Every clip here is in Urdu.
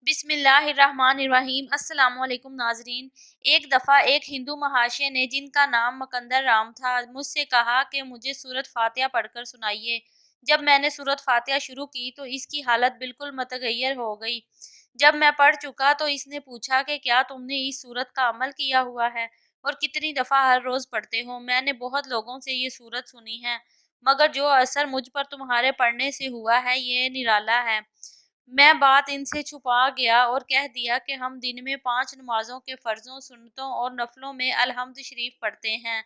بسم اللہ الرحمن الرحیم۔ السلام علیکم ناظرین۔ ایک دفعہ ایک ہندو محاشے نے، جن کا نام مکندر رام تھا، مجھ سے کہا کہ مجھے سورۃ فاتحہ پڑھ کر سنائیے۔ جب میں نے سورۃ فاتحہ شروع کی تو اس کی حالت بالکل متغیر ہو گئی۔ جب میں پڑھ چکا تو اس نے پوچھا کہ کیا تم نے اس سورت کا عمل کیا ہوا ہے اور کتنی دفعہ ہر روز پڑھتے ہو؟ میں نے بہت لوگوں سے یہ سورت سنی ہے، مگر جو اثر مجھ پر تمہارے پڑھنے سے ہوا ہے یہ نرالا ہے۔ میں بات ان سے چھپا گیا اور کہہ دیا کہ ہم دن میں 5 نمازوں کے فرضوں، سنتوں اور نفلوں میں الحمد شریف پڑھتے ہیں،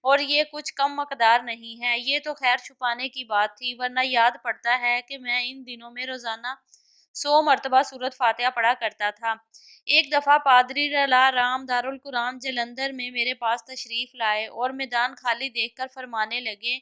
اور یہ کچھ کم مقدار نہیں ہے۔ یہ تو خیر چھپانے کی بات تھی، ورنہ یاد پڑتا ہے کہ میں ان دنوں میں روزانہ 100 مرتبہ سورۃ فاتحہ پڑھا کرتا تھا۔ ایک دفعہ پادری رلا رام دارالقرآن جلندھر میں میرے پاس تشریف لائے اور میدان خالی دیکھ کر فرمانے لگے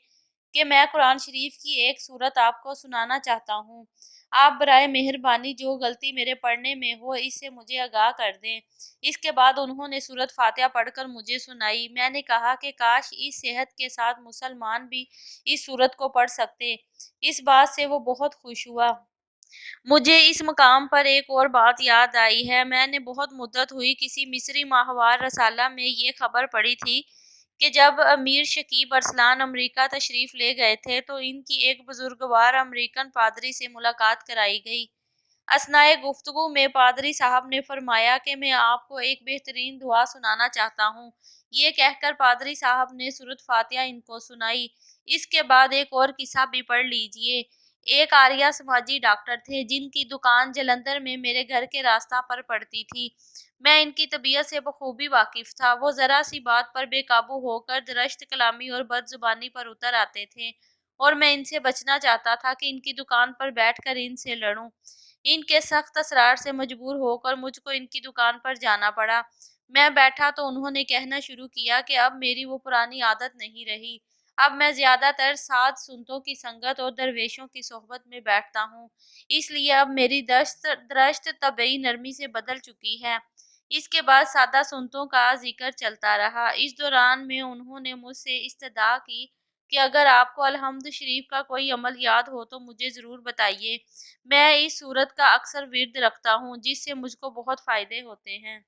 کہ میں قرآن شریف کی ایک سورت آپ کو سنانا چاہتا ہوں۔ آپ برائے مہربانی جو غلطی میرے پڑھنے میں ہو اس سے مجھے آگاہ کر دیں۔ اس کے بعد انہوں نے سورۃ فاتحہ پڑھ کر مجھے سنائی۔ میں نے کہا کہ کاش اس صحت کے ساتھ مسلمان بھی اس سورت کو پڑھ سکتے۔ اس بات سے وہ بہت خوش ہوا۔ مجھے اس مقام پر ایک اور بات یاد آئی ہے۔ میں نے بہت مدت ہوئی کسی مصری ماہوار رسالہ میں یہ خبر پڑھی تھی کہ جب امیر شکیب ارسلان امریکہ تشریف لے گئے تھے تو ان کی ایک بزرگوار امریکن پادری سے ملاقات کرائی گئی۔ اثناء گفتگو میں پادری صاحب نے فرمایا کہ میں آپ کو ایک بہترین دعا سنانا چاہتا ہوں۔ یہ کہہ کر پادری صاحب نے سورۃ فاتحہ ان کو سنائی۔ اس کے بعد ایک اور قصہ بھی پڑھ لیجئے۔ ایک آریہ سماجی ڈاکٹر تھے جن کی دکان جلندھر میں میرے گھر کے راستہ پر پڑتی تھی۔ میں ان کی طبیعت سے بخوبی واقف تھا۔ وہ ذرا سی بات پر بے قابو ہو کر درشت کلامی اور بد زبانی پر اتر آتے تھے، اور میں ان سے بچنا چاہتا تھا کہ ان کی دکان پر بیٹھ کر ان سے لڑوں۔ ان کے سخت اصرار سے مجبور ہو کر مجھ کو ان کی دکان پر جانا پڑا۔ میں بیٹھا تو انہوں نے کہنا شروع کیا کہ اب میری وہ پرانی عادت نہیں رہی۔ اب میں زیادہ تر ساد سنتوں کی سنگت اور درویشوں کی صحبت میں بیٹھتا ہوں، اس لیے اب میری درشت طبعی نرمی سے بدل چکی ہے۔ اس کے بعد سادہ سنتوں کا ذکر چلتا رہا۔ اس دوران میں انہوں نے مجھ سے استدعا کی کہ اگر آپ کو الحمد شریف کا کوئی عمل یاد ہو تو مجھے ضرور بتائیے۔ میں اس سورت کا اکثر ورد رکھتا ہوں جس سے مجھ کو بہت فائدے ہوتے ہیں۔